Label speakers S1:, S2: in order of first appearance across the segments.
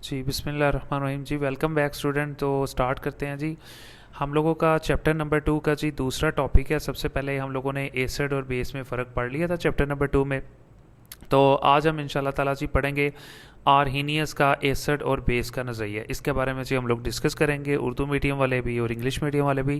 S1: जी बिस्मिल्लाहिर्रहमानिर्रहीम जी। Welcome back student. तो स्टार्ट करते हैं जी। हम लोगों का चैप्टर नंबर 2 का जी दूसरा टॉपिक है। सबसे पहले हम लोगों ने एसिड और बेस में फ़र्क पढ़ लिया था चैप्टर नंबर 2 में। तो आज हम इंशाल्लाह ताला जी पढ़ेंगे आर्हीनियस का एसिड और बेस का नज़रिया। इसके बारे में जी हम लोग डिस्कस करेंगे, उर्दू मीडियम वाले भी और इंग्लिश मीडियम वाले भी।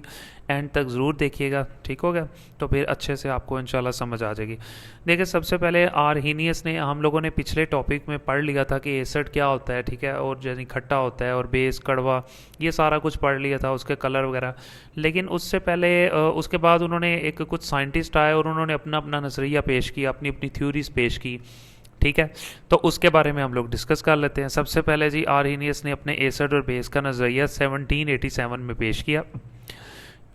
S1: एंड तक ज़रूर देखिएगा, ठीक हो गया? तो फिर अच्छे से आपको इंशाल्लाह समझ आ जाएगी। देखिए, सबसे पहले आर्हीनियस ने हम लोगों ने पिछले टॉपिक में पढ़ लिया था कि एसिड क्या होता है, ठीक है, और जैसे खट्टा होता है, और बेस कड़वा, ये सारा कुछ पढ़ लिया था, उसके कलर वगैरह। लेकिन उससे पहले उसके बाद उन्होंने एक कुछ साइंटिस्ट आए और उन्होंने अपना अपना नज़रिया पेश किया, अपनी अपनी थ्योरीज पेश की, ठीक है। तो उसके बारे में हम लोग डिस्कस कर लेते हैं। सबसे पहले जी आर्हीनियस ने अपने एसिड और बेस का नज़रिया 1787 में पेश किया।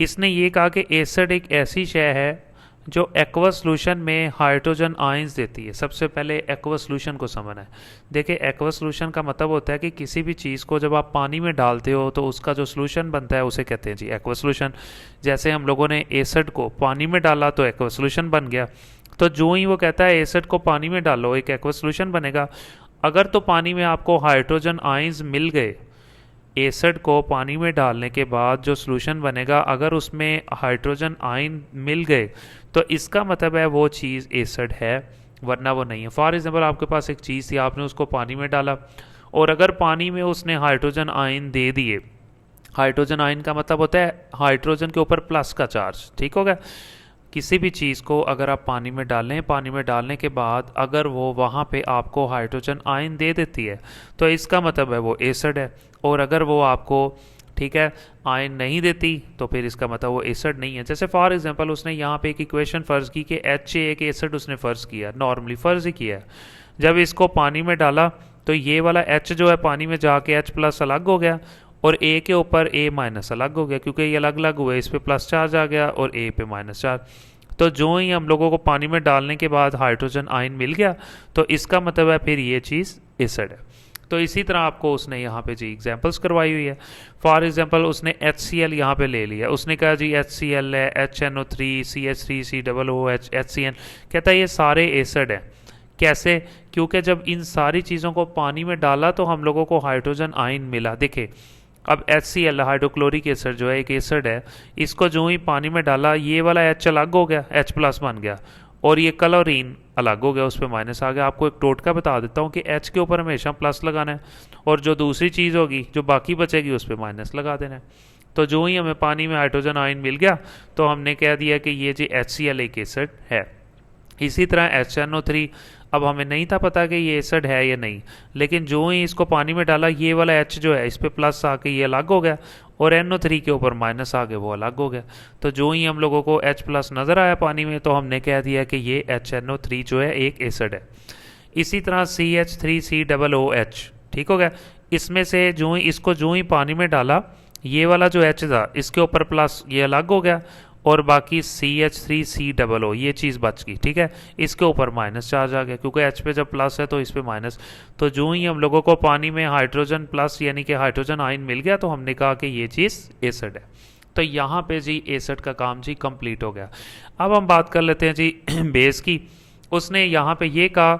S1: इसने ये कहा कि एसिड एक ऐसी शय है जो एक्वस सॉल्यूशन में हाइड्रोजन आयंस देती है। सबसे पहले एक्वस सॉल्यूशन को समझना है। देखिए, एक्वस सॉल्यूशन का मतलब होता है कि किसी भी चीज़ को जब आप पानी में डालते हो तो उसका जो सॉल्यूशन बनता है उसे कहते हैं जी एक्वस सॉल्यूशन। जैसे हम लोगों ने एसिड को पानी में डाला तो एक्वस सॉल्यूशन बन गया। तो जो ही वो कहता है एसिड को पानी में डालो एक एक्वस सॉल्यूशन बनेगा। अगर तो पानी में आपको हाइड्रोजन आयंस मिल गए, एसिड को पानी में डालने के बाद जो सॉल्यूशन बनेगा, अगर उसमें हाइड्रोजन आयन मिल गए तो इसका मतलब है वो चीज़ एसिड है, वरना वो नहीं है। फॉर एग्जांपल, आपके पास एक चीज़ थी, आपने उसको पानी में डाला और अगर पानी में उसने हाइड्रोजन आयन दे दिए, हाइड्रोजन आयन का मतलब होता है हाइड्रोजन के ऊपर प्लस का चार्ज, ठीक हो गया। किसी भी चीज़ को अगर आप पानी में डालें, पानी में डालने के बाद अगर वो वहाँ पे आपको हाइड्रोजन आयन दे देती है तो इसका मतलब है वो एसिड है। और अगर वो आपको, ठीक है, आयन नहीं देती तो फिर इसका मतलब वो एसिड नहीं है। जैसे फॉर एग्जांपल, उसने यहाँ पे एक इक्वेशन फ़र्ज़ की कि एच एक एसिड उसने फ़र्ज़ किया, नॉर्मली फ़र्ज़ ही किया है। जब इसको पानी में डाला तो ये वाला एच जो है पानी में जाके एच प्लस अलग हो गया और ए के ऊपर ए माइनस अलग हो गया, क्योंकि ये अलग अलग हुए, इस पे प्लस चार्ज आ गया और ए पे माइनस चार्ज। तो जो ही हम लोगों को पानी में डालने के बाद हाइड्रोजन आयन मिल गया तो इसका मतलब है फिर ये चीज़ एसिड है। तो इसी तरह आपको उसने यहाँ पे जी एग्जांपल्स करवाई हुई है। फॉर एग्जांपल, उसने HCl यहाँ पे ले लिया, उसने कहा जी HCl है, HNO3, CH3, COOH, HCN, कहता है ये सारे एसिड हैं। कैसे? क्योंकि जब इन सारी चीज़ों को पानी में डाला तो हम लोगों को हाइड्रोजन आयन मिला। देखे, अब HCl हाइड्रोक्लोरिक एसिड जो है एक एसिड है, इसको जो ही पानी में डाला ये वाला H अलग हो गया, H प्लस बन गया, और ये क्लोरीन अलग हो गया, उस पर माइनस आ गया। आपको एक टोटका बता देता हूँ कि H के ऊपर हमेशा प्लस लगाना है और जो दूसरी चीज़ होगी जो बाकी बचेगी उस पर माइनस लगा देना है। तो जो ही हमें पानी में हाइड्रोजन आयन मिल गया तो हमने कह दिया कि ये जी HCl एक एसिड है। इसी तरह HNO3, अब हमें नहीं था पता कि ये एसिड है या नहीं, लेकिन जो ही इसको पानी में डाला ये वाला H जो है इस पर प्लस आके ये अलग हो गया और NO3 के ऊपर माइनस आ गया, वो अलग हो गया। तो जो ही हम लोगों को H प्लस नज़र आया पानी में तो हमने कह दिया कि ये HNO3 जो है एक एसिड है। इसी तरह CH3COOH, ठीक हो गया। इसमें से जो ही इसको जो ही पानी में डाला ये वाला जो H था इसके ऊपर प्लस ये अलग हो गया और बाकी CH3COO ये चीज़ बच गई, ठीक है। इसके ऊपर माइनस चार्ज आ गया क्योंकि H पे जब प्लस है तो इस पे माइनस। तो जो ही हम लोगों को पानी में हाइड्रोजन प्लस यानी कि हाइड्रोजन आयन मिल गया तो हमने कहा कि ये चीज़ एसिड है। तो यहाँ पे जी एसिड का काम जी कंप्लीट हो गया। अब हम बात कर लेते हैं जी बेस की। उसने यहाँ पे ये कहा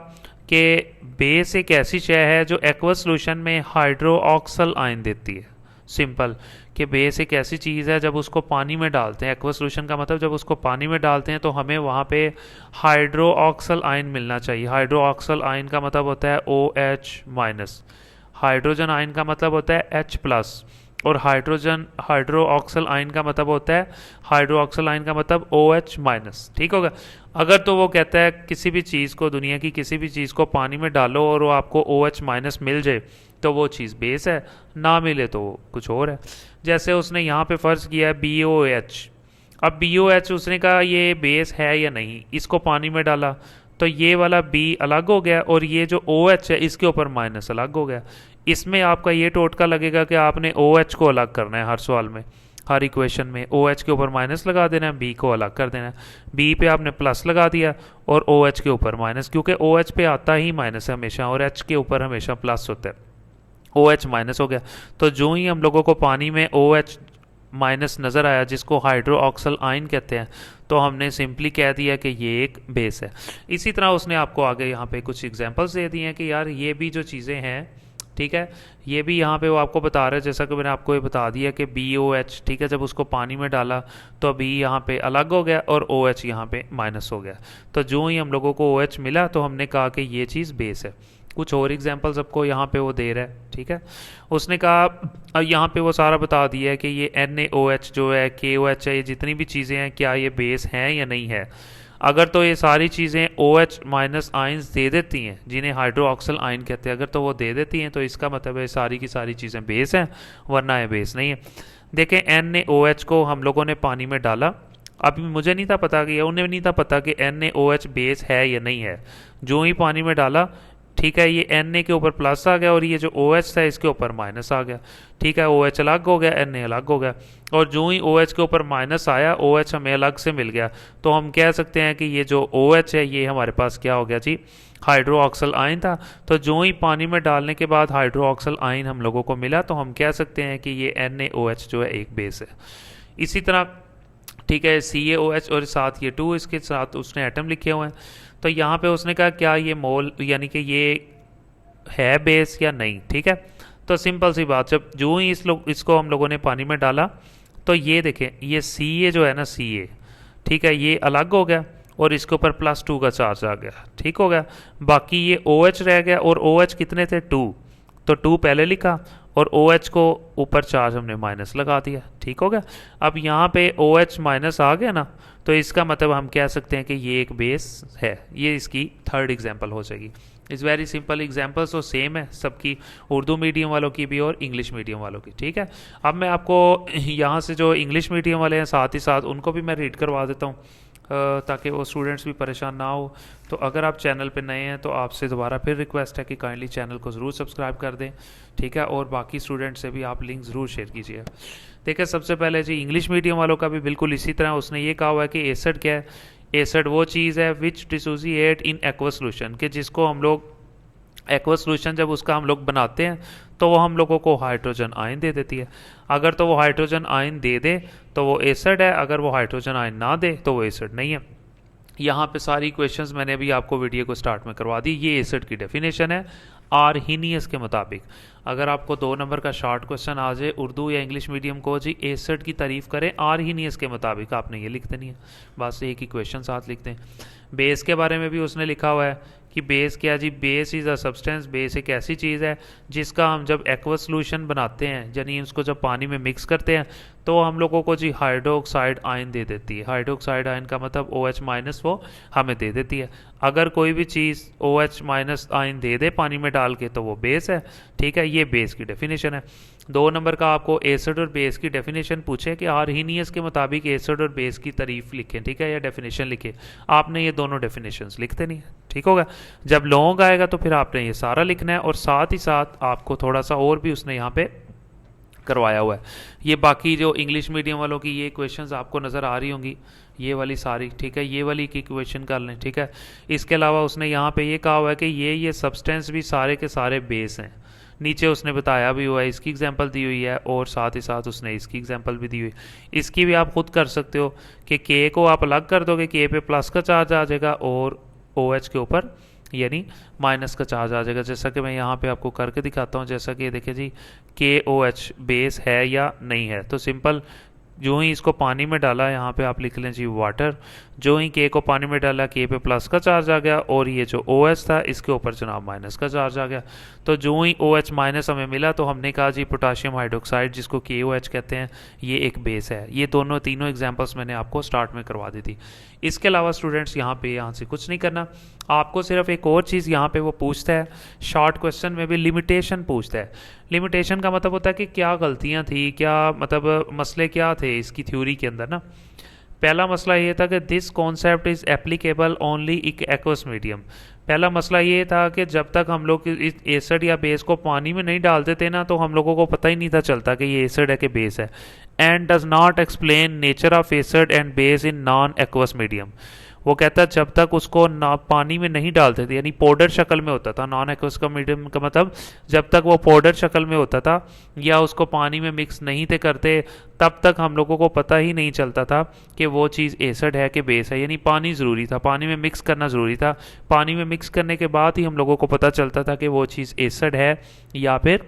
S1: कि बेस एक ऐसी शय है जो एक्वस सॉल्यूशन में हाइड्रोक्सल आयन देती है। सिंपल कि बेस एक ऐसी चीज़ है जब उसको पानी में डालते हैं, एक्वस सॉल्यूशन का मतलब जब उसको पानी में डालते हैं तो हमें वहाँ पे हाइड्रोक्सल आयन मिलना चाहिए। हाइड्रोक्सल आयन का मतलब होता है OH माइनस, हाइड्रोजन आयन का मतलब होता है H प्लस, और हाइड्रोक्सल आयन का मतलब होता है हाइड्रोक्सल आयन का मतलब OH माइनस, ठीक होगा। अगर तो वो कहता है किसी भी चीज़ को, दुनिया की किसी भी चीज़ को पानी में डालो और वो आपको OH माइनस मिल जाए तो वो चीज़ बेस है, ना मिले तो कुछ और है। जैसे उसने यहाँ पे फ़र्ज़ किया है BOH। अब BOH उसने कहा ये बेस है या नहीं, इसको पानी में डाला तो ये वाला B अलग हो गया और ये जो OH है इसके ऊपर माइनस अलग हो गया। इसमें आपका ये टोटका लगेगा कि आपने OH को अलग करना है हर सवाल में, हर इक्वेशन में OH के ऊपर माइनस लगा देना है, B को अलग कर देना है। B पे आपने प्लस लगा दिया और OH के ऊपर माइनस, क्योंकि OH पे आता ही माइनस है हमेशा और H के ऊपर हमेशा प्लस होता है। OH माइनस हो गया। तो जो ही हम लोगों को पानी में OH माइनस नज़र आया जिसको हाइड्रोक्सल आयन कहते हैं तो हमने सिंपली कह दिया कि ये एक बेस है। इसी तरह उसने आपको आगे यहाँ पे कुछ एग्जांपल्स दे दिए हैं कि यार ये भी जो चीज़ें हैं ठीक है। ये भी यहाँ पे वो आपको बता रहा है, जैसा कि मैंने आपको ये बता दिया कि BOH, ठीक है, जब उसको पानी में डाला तो B यहाँ पे अलग हो गया और OH यहाँ पे माइनस हो गया। तो जो ही हम लोगों को OH मिला तो हमने कहा कि ये चीज़ बेस है। कुछ और एग्जांपल्स आपको यहाँ पे वो दे रहा है, ठीक है। उसने कहा यहाँ पे वो सारा बता दिया है कि ये NaOH जो है, KOH है, ये जितनी भी चीज़ें हैं क्या ये बेस हैं या नहीं है। अगर तो ये सारी चीज़ें OH माइनस आइंस दे देती हैं, जिन्हें हाइड्रोक्सिल आयन कहते हैं, अगर तो वो दे देती हैं तो इसका मतलब है सारी की सारी चीज़ें बेस हैं, वरना ये बेस नहीं है। देखें NaOH को हम लोगों ने पानी में डाला, अभी मुझे नहीं था पता कि, उन्हें नहीं था पता कि NaOH बेस है या नहीं है। जो ही पानी में डाला, ठीक है, ये Na के ऊपर प्लस आ गया और ये जो OH था इसके ऊपर माइनस आ गया, ठीक है। OH अलग हो गया, Na अलग हो गया, और जो ही OH के ऊपर माइनस आया, OH हमें अलग से मिल गया, तो हम कह सकते हैं कि ये जो OH है ये हमारे पास क्या हो गया जी, हाइड्रोक्सिल आयन था। तो जो ही पानी में डालने के बाद हाइड्रोक्सिल आयन हम लोगों को मिला, तो हम कह सकते हैं कि ये NaOH जो है एक बेस है। इसी तरह, ठीक है, CaOH और साथ ये 2 इसके साथ उसने एटम लिखे हुए हैं। तो यहाँ पे उसने कहा क्या ये मोल यानी कि ये है बेस या नहीं, ठीक है। तो सिंपल सी बात, जब जो ही इसको हम लोगों ने पानी में डाला तो ये देखें, ये Ca जो है ना, Ca, ठीक है, ये अलग हो गया और इसके ऊपर +2 का चार्ज आ गया, ठीक हो गया। बाकी ये OH रह गया और OH कितने थे, 2, तो 2 पहले लिखा और OH को ऊपर चार्ज हमने माइनस लगा दिया, ठीक हो गया। अब यहाँ पे OH माइनस आ गया ना, तो इसका मतलब हम कह सकते हैं कि ये एक बेस है। ये इसकी थर्ड एग्जांपल हो जाएगी। इस वेरी सिंपल एग्जांपल्स तो सेम है सबकी, उर्दू मीडियम वालों की भी और इंग्लिश मीडियम वालों की, ठीक है। अब मैं आपको यहाँ से जो इंग्लिश मीडियम वाले हैं साथ ही साथ उनको भी मैं रीड करवा देता हूँ, ताकि वो स्टूडेंट्स भी परेशान ना हो। तो अगर आप चैनल पे नए हैं तो आपसे दोबारा फिर रिक्वेस्ट है कि काइंडली चैनल को ज़रूर सब्सक्राइब कर दें, ठीक है, और बाकी स्टूडेंट से भी आप लिंक ज़रूर शेयर कीजिए। देखिए, सबसे पहले जी इंग्लिश मीडियम वालों का भी बिल्कुल इसी तरह उसने ये कहा हुआ है कि एसिड क्या है। एसिड वो चीज़ है विच डिसोसिएट इन एक्वस सोल्यूशन, कि जिसको हम लोग एक्वस सोल्यूशन जब उसका हम लोग बनाते हैं तो वो हम लोगों को हाइड्रोजन आयन दे देती है। अगर तो वो हाइड्रोजन आयन दे दे तो वो एसिड है, अगर वो हाइड्रोजन आयन ना दे तो वो एसिड नहीं है। यहाँ पे सारी क्वेश्चंस मैंने अभी आपको वीडियो को स्टार्ट में करवा दी। ये एसिड की डेफिनेशन है आर्हीनियस के मुताबिक। अगर आपको 2 नंबर का शॉर्ट क्वेश्चन आ जाए उर्दू या इंग्लिश मीडियम को, जी एसिड की तारीफ करें आर्हीनियस के मुताबिक, आपने ये लिख देनी है, बस एक ही क्वेश्चन साथ लिखते हैं। बेस के बारे में भी उसने लिखा हुआ है कि बेस क्या जी, base is a substance, base एक ऐसी चीज़ है जिसका हम जब एक्वस सोल्यूशन बनाते हैं, यानी उसको जब पानी में मिक्स करते हैं तो हम लोगों को जी हाइड्रोक्साइड आयन दे देती है। हाइड्रोक्साइड आयन का मतलब OH माइनस वो हमें दे देती है। अगर कोई भी चीज़ OH माइनस आयन दे दे पानी में डाल के तो वो बेस है, ठीक है। ये बेस की डेफिनेशन है। 2 नंबर का आपको एसिड और बेस की डेफिनेशन पूछे कि आर्हीनियस के मुताबिक एसिड और बेस की तारीफ लिखें, ठीक है, या डेफिनेशन लिखें। आपने ये दोनों डेफिनेशंस लिखते नहीं है, ठीक होगा। जब लॉन्ग आएगा तो फिर आपने ये सारा लिखना है, और साथ ही साथ आपको थोड़ा सा और भी उसने यहाँ पे करवाया हुआ है। ये बाकी जो इंग्लिश मीडियम वालों की ये क्वेश्चंस आपको नज़र आ रही होंगी, ये वाली सारी, ठीक है, ये वाली की क्वेश्चन कर लें, ठीक है। इसके अलावा उसने यहाँ पे ये कहा हुआ है कि ये सब्सटेंस भी सारे के सारे बेस हैं। नीचे उसने बताया भी हुआ है, इसकी एग्जांपल दी हुई है, और साथ ही साथ उसने इसकी एग्जांपल भी दी हुई है। इसकी भी आप खुद कर सकते हो कि K को आप अलग कर दोगे, K पे प्लस का चार्ज आ जाएगा और OH के ऊपर यानी माइनस का चार्ज आ जाएगा। जैसा कि मैं यहाँ पे आपको करके दिखाता हूँ, जैसा कि ये देखिए जी, KOH बेस है या नहीं है। तो सिंपल, जो ही इसको पानी में डाला, यहाँ पे आप लिख लें जी वाटर, जो ही K को पानी में डाला, K पे प्लस का चार्ज आ गया, और ये जो OH था इसके ऊपर जनाब माइनस का चार्ज आ गया। तो जो ही OH माइनस हमें मिला तो हमने कहा जी पोटाशियम हाइड्रोक्साइड, जिसको KOH कहते हैं, ये एक बेस है। ये तीनों एग्जांपल्स मैंने आपको स्टार्ट में करवा दी थी। इसके अलावा स्टूडेंट्स यहाँ से कुछ नहीं करना, आपको सिर्फ एक और चीज़ यहाँ पे वो पूछता है, शॉर्ट क्वेश्चन में भी लिमिटेशन पूछता है। लिमिटेशन का मतलब होता है कि क्या गलतियाँ थी, क्या मतलब मसले क्या थे इसकी थ्योरी के अंदर ना। पहला मसला ये था कि this concept is applicable only aqueous medium. पहला मसला ये था कि जब तक हम लोग इस एसिड या बेस को पानी में नहीं डालते थे ना, तो हम लोगों को पता ही नहीं था चलता कि ये एसिड है कि बेस है। And does not explain nature of acid and base in non aqueous medium. वो कहता है जब तक उसको ना पानी में नहीं डालते थे, यानी पाउडर शक्ल में होता था, नॉन एक्वस का मीडियम का मतलब जब तक वो पाउडर शक्ल में होता था या उसको पानी में मिक्स नहीं थे करते, तब तक हम लोगों को पता ही नहीं चलता था कि वो चीज़ एसिड है कि बेस है। यानी पानी ज़रूरी था, पानी में मिक्स करना ज़रूरी था। पानी में मिक्स करने के बाद ही हम लोगों को पता चलता था कि वो चीज़ एसिड है या फिर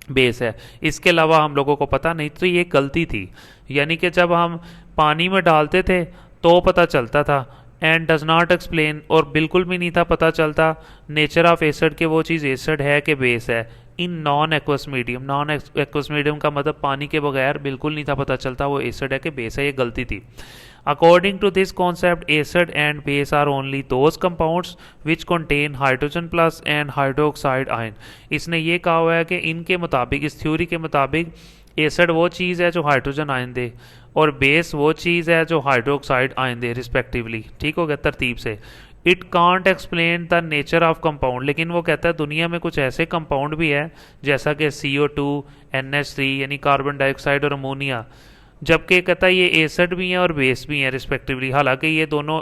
S1: बेस है। इसके अलावा हम लोगों को पता नहीं, तो ये गलती थी। यानी कि जब हम पानी में डालते थे तो पता चलता था, एंड डज नॉट एक्सप्लेन, और बिल्कुल भी नहीं था पता चलता नेचर ऑफ एसिड के वो चीज़ एसिड है कि बेस है in non aqueous medium. Non aqueous medium का मतलब पानी के बगैर बिल्कुल नहीं था पता चलता वो एसिड है कि बेस है। ये गलती थी। According to this concept, acid and base are only those compounds which contain hydrogen plus and hydroxide ion. इसने ये कहा हुआ है कि इनके मुताबिक, इस थ्योरी के मुताबिक, एसिड वो चीज़ है जो हाइड्रोजन आयन दे और बेस वो चीज़ है जो हाइड्रोक्साइड आयन दे रिस्पेक्टिवली। ठीक हो गया तरतीब से। It can't explain the nature of compound, लेकिन वो कहता है दुनिया में कुछ ऐसे कंपाउंड भी है जैसा कि CO2, NH3 यानी कार्बन डाइऑक्साइड और अमोनिया, जबकि कहता है ये एसिड भी हैं और बेस भी हैं रिस्पेक्टिवली। हालांकि ये दोनों,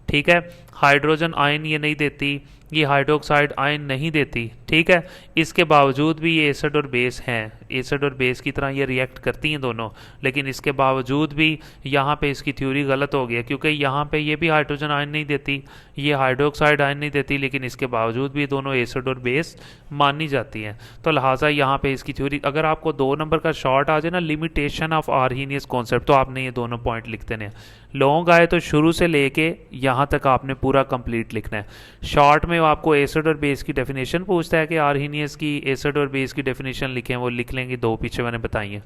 S1: ठीक है, हाइड्रोजन आयन ये नहीं देती, ये हाइड्रोक्साइड आयन नहीं देती, ठीक है, इसके बावजूद भी ये एसिड और बेस हैं, एसिड और बेस की तरह ये रिएक्ट करती हैं दोनों। लेकिन इसके बावजूद भी यहाँ पे इसकी थ्योरी गलत हो गई है, क्योंकि यहाँ पे ये भी हाइड्रोजन आयन नहीं देती, ये हाइड्रोक्साइड आयन नहीं देती, लेकिन इसके बावजूद भी दोनों एसिड और बेस मानी जाती हैं। तो लिहाजा यहाँ पे इसकी थ्योरी, अगर आपको 2 नंबर का शॉर्ट आ जाए ना, लिमिटेशन ऑफ आर्हीनियस कॉन्सेप्ट, तो आपने ये दोनों पॉइंट लिख देने हैं। लॉन्ग आए तो शुरू से लेके यहाँ तक आपने पूरा कंप्लीट लिखना है। शॉर्ट में आपको एसिड और बेस की डेफिनेशन पूछता है कि आर्हीनियस की एसिड और बेस की डेफिनेशन लिखें, वो लिख लेंगे, 2 पीछे मैंने बताई हैं,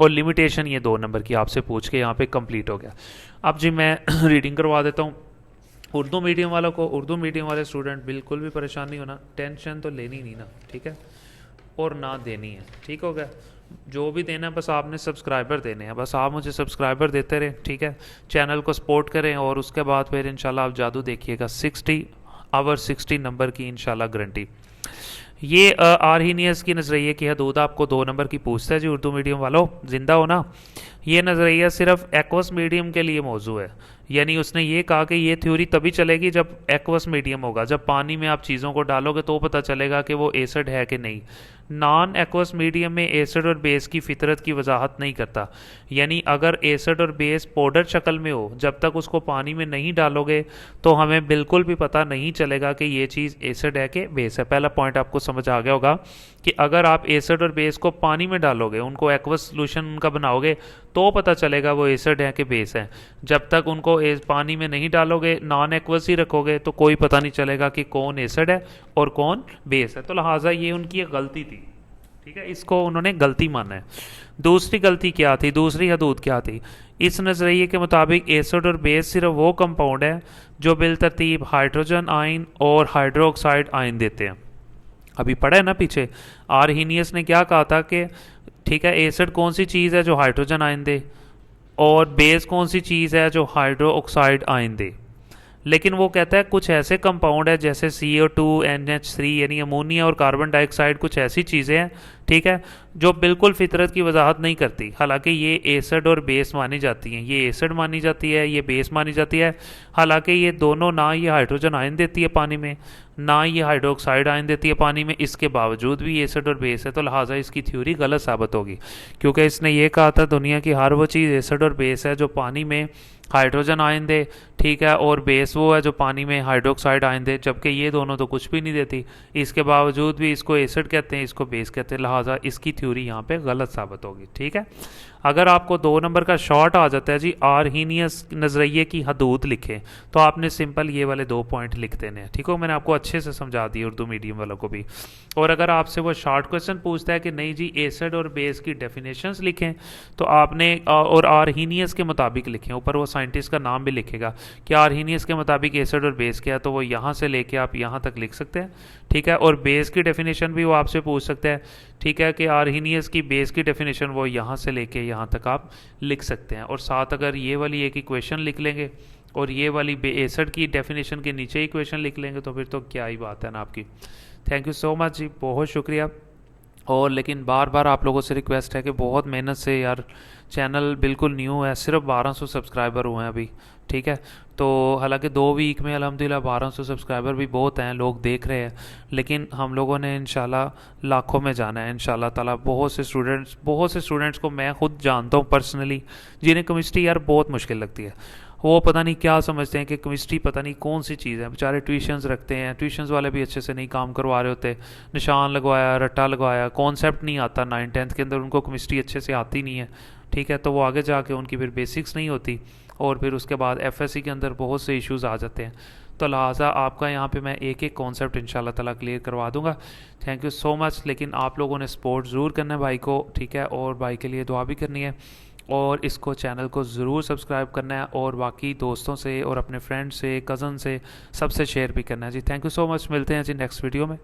S1: और लिमिटेशन ये 2 नंबर की आपसे पूछ के यहाँ पे कंप्लीट हो गया। अब जी मैं रीडिंग करवा देता हूँ। उर्दू मीडियम वालों को, उर्दू मीडियम वाले स्टूडेंट बिल्कुल भी परेशान नहीं होना, टेंशन तो लेनी नहीं ना, ठीक है, और ना देनी है। ठीक हो गया। जो भी देना है बस आपने सब्सक्राइबर देने हैं, बस आप मुझे सब्सक्राइबर देते रहें, ठीक है, चैनल को सपोर्ट करें, और उसके बाद फिर इंशाल्लाह आप जादू देखिएगा। 60 नंबर की इंशाल्लाह गारंटी। ये आर्हीनियस की नज़रिए की हदूद आपको 2 नंबर की पूछता है जी। उर्दू मीडियम वालों जिंदा हो ना। ये नज़रिया सिर्फ एक्वस मीडियम के लिए मौजू है, यानी उसने ये कहा कि ये थ्योरी तभी चलेगी जब एक्वस मीडियम होगा, जब पानी में आप चीज़ों को डालोगे तो पता चलेगा कि वो एसिड है कि नहीं। नॉन एक्वस मीडियम में एसिड और बेस की फितरत की वजाहत नहीं करता, यानी अगर एसिड और बेस पाउडर शक्ल में हो, जब तक उसको पानी में नहीं डालोगे तो हमें बिल्कुल भी पता नहीं चलेगा कि ये चीज़ एसिड है कि बेस है। पहला पॉइंट आपको समझ आ गया होगा कि अगर आप एसिड और बेस को पानी में डालोगे, उनको एक्वस सोल्यूशन उनका बनाओगे, तो पता चलेगा वो एसिड है कि बेस है। जब तक उनको पानी में नहीं डालोगे, नॉन एक्वस ही रखोगे, तो कोई पता नहीं चलेगा कि कौन एसिड है और कौन बेस है। तो लिहाजा ये उनकी गलती थी, ठीक है, इसको उन्होंने गलती माना है। दूसरी गलती क्या थी, दूसरी हदूद क्या थी? इस नज़रिए के मुताबिक एसिड और बेस सिर्फ वो कंपाउंड है जो बिलतरतीब हाइड्रोजन आयन और हाइड्रोक्साइड आयन देते हैं। अभी पढ़ा है ना पीछे, आर्हीनियस ने क्या कहा था कि ठीक है, एसिड कौन सी चीज़ है जो हाइड्रोजन आयन दे, और बेस कौन सी चीज़ है जो हाइड्रोक्साइड आयन दे। लेकिन वो कहता है कुछ ऐसे कंपाउंड है जैसे CO2, NH3 यानी अमोनिया और कार्बन डाइऑक्साइड, कुछ ऐसी चीज़ें हैं, ठीक है, जो बिल्कुल फितरत की वजाहत नहीं करती। हालांकि ये एसिड और बेस मानी जाती हैं, ये एसिड मानी जाती है, ये बेस मानी जाती है। हालांकि ये दोनों, ना ये हाइड्रोजन आयन देती है पानी में, ना ये हाइड्रोक्साइड आयन देती है पानी में, इसके बावजूद भी एसिड और बेस है। तो लिहाजा इसकी थ्योरी गलत साबित होगी, क्योंकि इसने ये कहा था दुनिया की हर वो चीज़ एसिड और बेस है जो पानी में हाइड्रोजन आयन दे, ठीक है, और बेस वो है जो पानी में हाइड्रोक्साइड आयन दे, जबकि ये दोनों तो कुछ भी नहीं देती। इसके बावजूद भी इसको एसिड कहते हैं, इसको बेस कहते हैं। लिहाजा इसकी थ्योरी यहाँ पे गलत साबित होगी, ठीक है। अगर आपको 2 नंबर का शॉर्ट आ जाता है जी, आर्हीनियस नज़रिए की हदूद लिखें, तो आपने सिंपल ये वाले 2 पॉइंट लिख देने हैं, ठीक हो। मैंने आपको अच्छे से समझा दिया उर्दू मीडियम वालों को भी। और अगर आपसे वो शॉर्ट क्वेश्चन पूछता है कि नहीं जी एसिड और बेस की डेफिनेशंस लिखें, तो आपने और आर्हीनियस के मुताबिक लिखें। ऊपर वो साइंटिस्ट का नाम भी लिखेगा कि आर्हीनियस के मुताबिक एसिड और बेस क्या है, तो वो यहाँ से लेके आप यहाँ तक लिख सकते हैं, ठीक है। और बेस की डेफिनेशन भी वो आपसे पूछ सकता है, ठीक है, कि आर्हीनियस की बेस की डेफिनेशन वो यहाँ से लेके यहाँ तक आप लिख सकते हैं। और साथ अगर ये वाली एक इक्वेशन लिख लेंगे और ये वाली एसिड की डेफिनेशन के नीचे इक्वेशन लिख लेंगे, तो फिर तो क्या ही बात है ना आपकी। थैंक यू सो मच जी, बहुत शुक्रिया। और लेकिन बार बार आप लोगों से रिक्वेस्ट है कि बहुत मेहनत से यार, चैनल बिल्कुल न्यू है, सिर्फ 1200 सब्सक्राइबर हुए हैं अभी, ठीक है। तो हालांकि 2 वीक में अल्हम्दुलिल्लाह 1200 सब्सक्राइबर भी बहुत हैं, लोग देख रहे हैं, लेकिन हम लोगों ने इंशाल्लाह लाखों में जाना है इंशाल्लाह ताला। बहुत से स्टूडेंट्स को मैं खुद जानता हूँ पर्सनली, जिन्हें केमिस्ट्री यार बहुत मुश्किल लगती है। वो पता नहीं क्या समझते हैं कि केमिस्ट्री पता नहीं कौन सी चीज़ है, बेचारे ट्यूशन्स रखते हैं, ट्यूशन्स वाले भी अच्छे से नहीं काम करवा रहे होते, निशान लगवाया, रट्टा लगवाया, कॉन्सेप्ट नहीं आता 9th-10th के अंदर, उनको केमिस्ट्री अच्छे से आती नहीं है, ठीक है। तो वो आगे जाके उनकी फिर बेसिक्स नहीं होती, और फिर उसके बाद एफएससी के अंदर बहुत से इश्यूज आ जाते हैं। तो लिहाजा आपका यहाँ पे मैं एक एक कॉन्सेप्ट इंशाल्लाह ताला क्लियर करवा दूंगा। Thank you so much. लेकिन आप लोगों ने सपोर्ट ज़रूर करना है भाई को, ठीक है, और भाई के लिए दुआ भी करनी है, और इसको चैनल को ज़रूर सब्सक्राइब करना है, और बाकी दोस्तों से और अपने फ्रेंड से, कज़न से, सबसे शेयर भी करना है जी। थैंक यू सो मच, मिलते हैं जी नेक्स्ट वीडियो में।